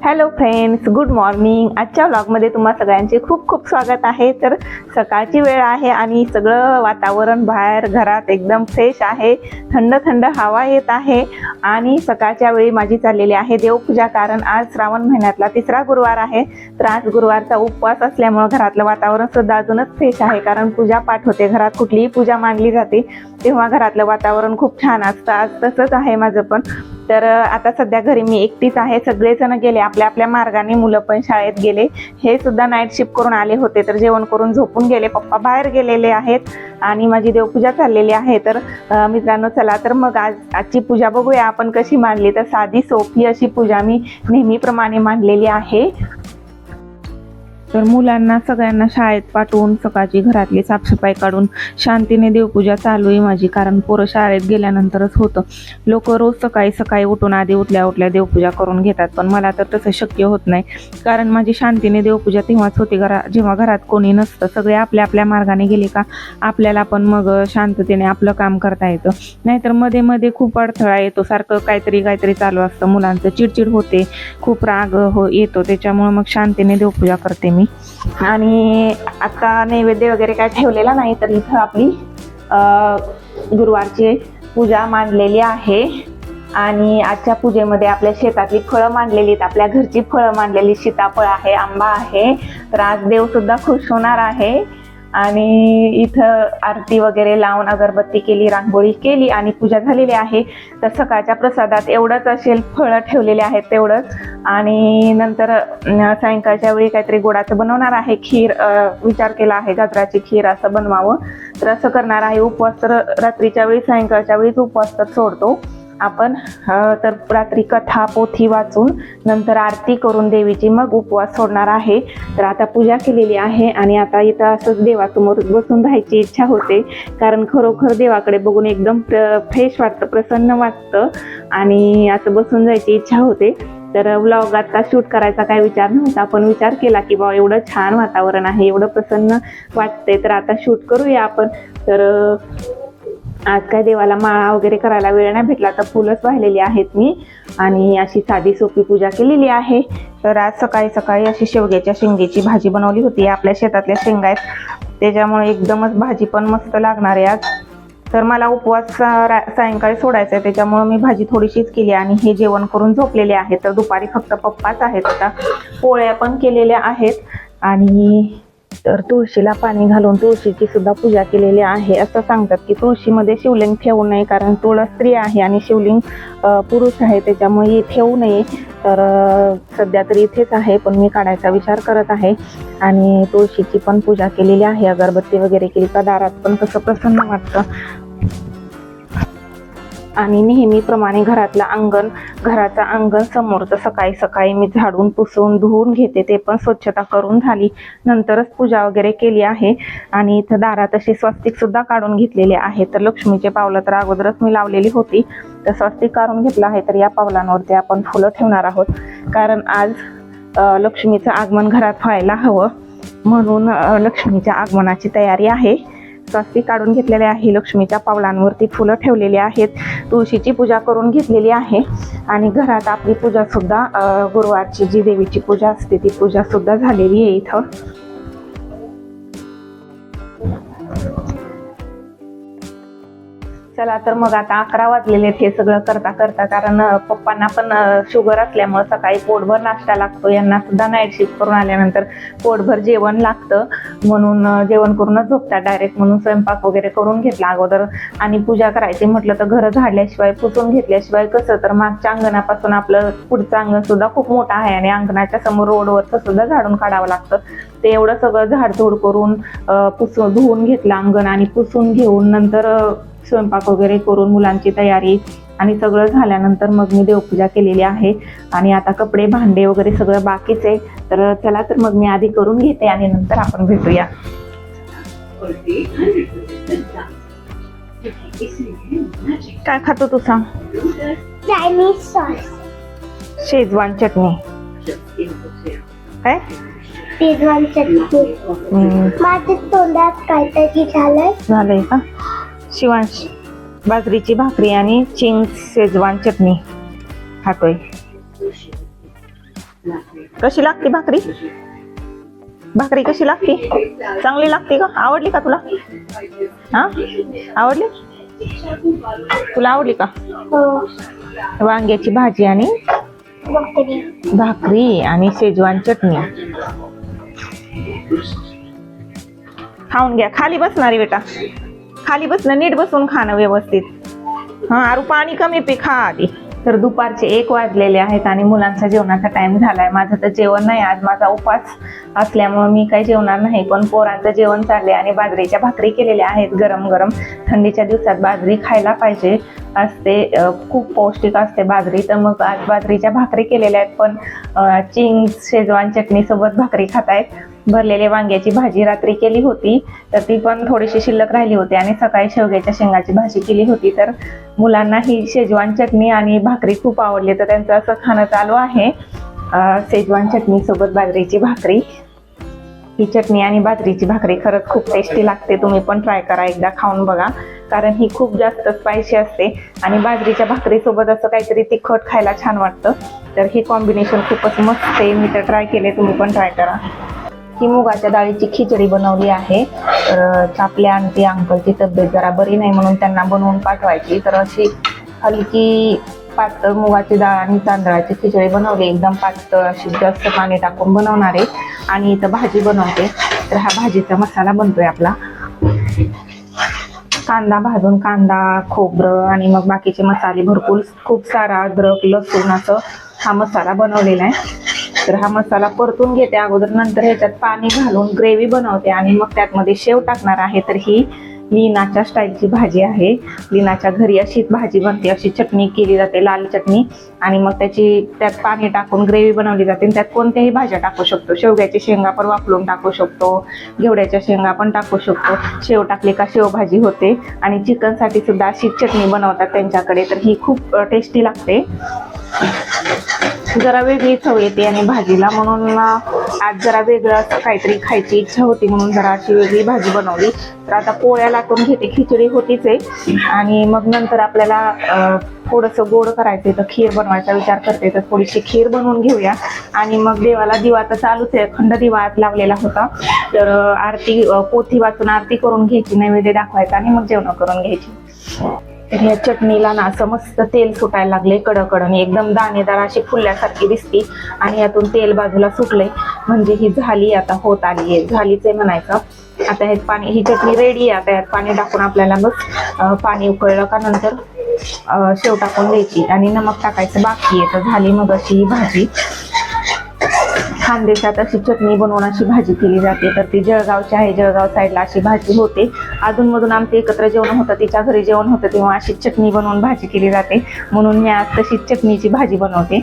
Hello friends, good morning. आजच्या व्लॉगमध्ये तुम्हा सगळ्यांचे खूप खूप स्वागत आहे. तर सकाळची वेळ आहे आणि सगळं वातावरण बाहेर घरात एकदम फ्रेश आहे. थंड थंड हवा येत आहे आणि सकाळच्या वेळी माझी चाललेली आहे देवपूजा. कारण आज श्रावण महिन्यातला 3रा गुरुवार आहे. तर आज गुरुवारचा उपवास असल्यामुळे घरातलं वातावरण सुद्धा अजूनच फ्रेश आहे. कारण पूजा पाठ होते, घरात कुठलीही पूजा मांडली जाते तेव्हा घरातलं वातावरण खूप छान असतं. आज तसंच आहे माझं पण. तर आता सध्या घरी मी एकटीच आहे. सगळेजण गेले आपल्या आपल्या मार्गाने, मुलं पण शाळेत गेले. हे सुद्धा नाईट शिफ्ट करून आले होते तर जेवण करून झोपून गेले. पप्पा बाहेर गेलेले आहेत आणि माझी देवपूजा चाललेली आहे. तर मित्रांनो, चला तर मग आजची पूजा बघूया आपण कशी मांडली. तर साधी सोपी अशी पूजा मी नेहमीप्रमाणे मांडलेली आहे. तर मुलांना सगळ्यांना शाळेत पाठवून सकाळची घरातली साफसफाई काढून शांतीने देवपूजा चालू आहे माझी. कारण पोरं शाळेत गेल्यानंतरच होतं. लोक रोज सकाळी सकाळी उठून आधी उठल्या देवपूजा करून घेतात, पण मला तर तसं शक्य होत नाही. कारण माझी शांतीने देवपूजा तेव्हाच होते जेव्हा घरात कोणी नसतं. सगळे आपल्या आपल्या मार्गाने गेले का आपल्याला पण मग शांततेने आपलं काम करता येतं. नाहीतर मध्ये मध्ये खूप अडथळा येतो. सारखं काहीतरी चालू असतं. मुलांचं चिडचिड होते, खूप राग येतो. त्याच्यामुळे मग शांतीने देवपूजा करते मी. आणि आता नैवेद्य वगैरे काय ठेवलेला नाही. तर इथं आपली गुरुवारची पूजा मांडलेली आहे. आणि आजच्या पूजेमध्ये आपल्या शेतातली फळं मांडलेली आहेत. आपल्या घरची फळं मांडलेली, सीताफळ आहे, आंबा आहे. तर आज देव सुद्धा खुश होणार आहे. आणि इथं आरती वगैरे लावून अगरबत्ती केली, रांगोळी केली आणि पूजा झालेली आहे. तर सकाळच्या प्रसादात एवढंच असेल, फळं ठेवलेले आहेत तेवढंच. आणि नंतर सायंकाळच्या वेळी काहीतरी गोडाचं बनवणार आहे. खीर विचार केला आहे, गाजराची खीर असं बनवावं. तर असं करणार आहे. उपवास तर रात्रीच्या वेळी, सायंकाळच्या वेळीच उपवास तर सोडतो आपण. तर रात्री कथा पोथी वाचून नंतर आरती करून देवीची मग उपवास सोडणार आहे. तर आता पूजा केलेली आहे आणि आता इथं असंच देवासमोर बसून राहायची इच्छा होते. कारण खरोखर देवाकडे बघून एकदम फ्रेश वाटतं, प्रसन्न वाटतं आणि असं बसून जायची इच्छा होते. तर व्लॉग आता शूट करायचा काय विचार नव्हता, पण विचार केला की बा एवढं छान वातावरण आहे, एवढं प्रसन्न वाटतंय, तर आता शूट करूया आपण. तर आज काय देवाला माळा वगैरे करायला वेळ नाही भेटला, तर फुलंच वाहिलेली आहेत मी आणि अशी साधी सोपी पूजा केलेली आहे. तर आज सकाळी सकाळी अशी शेवग्याच्या शेंगेची भाजी बनवली होती. आपल्या शेतातल्या शेंगा आहेत त्याच्यामुळे एकदमच भाजी पण मस्त लागणार आहे आज. तर मला उपवास सायंकाळी सोडायचा आहे त्याच्यामुळे मी भाजी थोडीशीच केली आणि हे जेवण करून झोपलेले आहेत. तर दुपारी फक्त पप्पाच आहेत. आता पोळ्या पण केलेल्या आहेत आणि तर तुळशीला पाणी घालून तुळशीची सुद्धा पूजा केलेली आहे. असं सांगतात की तुळशीमध्ये शिवलिंग ठेवू नये, कारण तुळस स्त्री आहे आणि शिवलिंग पुरुष आहे, त्याच्यामुळे ठेवू नये. तर सध्या तरी इथेच आहे, पण मी काढायचा विचार करत आहे. आणि तुळशीची पण पूजा केलेली आहे. अगरबत्ती वगैरे केली का दारात पण कसं प्रसन्न वाटतं. आणि नेहमीप्रमाणे घराचं अंगण समोरचं सकाळी सकाळी मी झाडून पुसून धुवून घेते. ते पण स्वच्छता करून झाली नंतरच पूजा वगैरे केली आहे. आणि इथं दारात अशी स्वस्तिक सुद्धा काढून घेतलेले आहे. तर लक्ष्मीचे पावलं तर अगोदरच मी लावलेली होती, तर स्वस्तिक काढून घेतलं आहे. तर या पावलांवरती आपण फुलं ठेवणार आहोत. कारण आज लक्ष्मीचं आगमन घरात व्हायला हवं, म्हणून लक्ष्मीच्या आगमनाची तयारी आहे. स्वस्तिक काढून घेतलेले आहे. लक्ष्मीच्या पावलांवरती फुलं ठेवलेली आहेत. तुळशीची पूजा करून घेतलेली आहे. आणि घरात आपली पूजा सुद्धा गुरुवारची जी देवीची पूजा असते ती पूजा सुद्धा झालेली आहे इथं. चला तर मग आता 11 वाजलेले हे सगळं करता करता. कारण पप्पांना पण शुगर असल्यामुळे सकाळी पोटभर नाश्ता लागतो. यांना सुद्धा नाईट शिफ्ट करून आल्यानंतर पोटभर जेवण लागतं, म्हणून जेवण करूनच झोपतात डायरेक्ट. म्हणून स्वयंपाक वगैरे करून घेतला अगोदर. आणि पूजा करायची म्हटलं तर घरं झाडल्याशिवाय, पुसून घेतल्याशिवाय कसं. तर मागच्या अंगणापासून आपलं पुढचं अंगण सुद्धा खूप मोठं आहे आणि अंगणाच्या समोर रोडवरचं सुद्धा झाडून काढावं लागतं. ते एवढं सगळं झाडझूड करून धुवून घेतलं अंगण आणि पुसून घेऊन नंतर स्वयंपाक वगैरे करून मुलांची तयारी आणि सगळं झाल्यानंतर मग मी देवपूजा केलेली आहे. आणि आता कपडे भांडे वगैरे सगळं बाकीच आहे. तर चला तर मग मी आधी करून घेते आणि नंतर आपण भेटूया. काय खातो तू सांग? चायनीज सॉस, शेजवान चटणी. काय शेजवान चटणी. माझ्या तोंडात काहीतरी झालंय का? शिवांश बाजरीची भाकरी आणि चिंग्स शेजवान चटणी खातोय. कशी लागते भाकरी? भाकरी कशी लागते? चांगली लागते का? आवडली का तुला? हा, आवडली? तुला आवडली का? वांग्याची भाजी आणि भाकरी आणि शेजवान चटणी. खाऊन घ्या. खाली बसणारी बेटा, खाली बसणं, नीट बसून खाणं व्यवस्थित. हा, आरू पाणी कमी पी, खा आधी. तर दुपारचे 1 वाजलेले आहेत आणि मुलांचा जेवणाचा टाइम झालाय. माझं तर जेवण नाही, आज माझा उपवास असल्यामुळे मी काही जेवणार नाही, पण पोरांचं जेवण चालले आणि बाजरीच्या भाकरी केलेल्या आहेत गरम गरम. थंडीच्या दिवसात बाजरी खायला पाहिजे असते, खूप पौष्टिक असते बाजरी. तर मग आज बाजरीच्या भाकरी केलेल्या आहेत, पण चिंग्स शेजवान चटणी सोबत भाकरी खातायत. भरलेले वांग्याची भाजी रात्री केली होती, तर ती पण थोडीशी शिल्लक राहिली होती आणि सकाळी शेवग्याच्या शेंगाची भाजी केली होती. तर मुलांना ही शेजवान चटणी आणि भाकरी खूप आवडली, तर त्यांचं असं खाणं चालू आहे. शेजवान चटणी सोबत बाजरीची भाकरी. ही चटणी आणि बाजरीची भाकरी खरंच खूप टेस्टी लागते. तुम्ही पण ट्राय करा, एकदा खाऊन बघा, कारण ही खूप जास्त स्पायसी असते आणि बाजरीच्या भाकरीसोबत असं काहीतरी तिखट खायला छान वाटतं. तर हे कॉम्बिनेशन खूपच मस्त आहे. मी तर ट्राय केले, तुम्ही पण ट्राय करा. ही मुगाच्या डाळीची खिचडी बनवली आहे. तर आपल्या आंटी अंकलची तब्येत जरा बरी नाही म्हणून त्यांना बनवून पाठवायची. तर अशी हलकी पातळ मुगाची डाळ आणि तांदळाची खिचडी बनवली, एकदम पातळ अशी, जास्त पाणी टाकून बनवणार आहे. आणि इथं भाजी बनवते. तर हा भाजीचा मसाला बनतोय आपला. कांदा भाजून, कांदा, खोबरं आणि मग बाकीचे मसाले भरपूर, खूप सारा अद्रक, लसूण असं हा मसाला बनवलेला आहे. तर हा मसाला परतून घेते अगोदर, नंतर ह्याच्यात पाणी घालून ग्रेव्ही बनवते आणि मग त्यातमध्ये शेव टाकणार आहे. तर ही लीनाच्या स्टाईलची भाजी आहे. लीनाच्या घरी अशीच भाजी बनते, अशी चटणी केली जाते, लाल चटणी, आणि मग त्यात पाणी टाकून ग्रेव्ही बनवली जाते. त्यात कोणत्याही भाज्या टाकू शकतो. शेवग्याची शेंगा पण वापरून टाकू शकतो, घेवड्याच्या शेंगा पण टाकू शकतो. शेव टाकली का शेवभाजी होते. आणि चिकनसाठी सुद्धा अशी चटणी बनवतात त्यांच्याकडे, तर ही खूप टेस्टी लागते. जरा वेगळी चव येते आणि भाजीला, म्हणून आज जरा वेगळं असं काहीतरी खायची इच्छा होती, म्हणून जरा अशी वेगळी भाजी बनवली. तर आता पोळ्या लाटून घेते, खिचडी होतीच आहे आणि मग नंतर आपल्याला थोडंसं गोड करायचं, तर खीर बनवायचा विचार करते. तर थोडीशी खीर बनवून घेऊया आणि मग देवाला दिवा तर चालूच आहे, अखंड दिवा आज लावलेला होता. तर आरती, पोथी वाचून आरती करून घ्यायची, नैवेद्य दाखवायचा आणि मग जेवण करून घ्यायची. तर या चटणीला ना असं मस्त तेल सुटायला लागले, कडकडणी एकदम दाणेदार अशी फुलल्यासारखी दिसती आणि यातून तेल बाजूला सुटले, म्हणजे ही झाली, आता होत आली आहे, झालीच आहे म्हणायचं. आता हे पाणी, ही चटणी रेडी आहे. आता यात पाणी टाकून आपल्याला बस पाणी उकळलं का नंतर शेव टाकून द्यायची आणि नमक टाकायचं बाकी आहे. तर झाली मग अशी ही भाजी. खानदेशात अशी चटणी बनवून अशी भाजी केली जाते. तर ती जळगावची आहे, जळगाव साईडला अशी भाजी होते. अधूनमधून आमचं एकत्र जेवण होतं, तिच्या घरी जेवण होतं तेव्हा अशी चटणी बनवून भाजी केली जाते, म्हणून मी आज तशी चटणीची भाजी बनवते.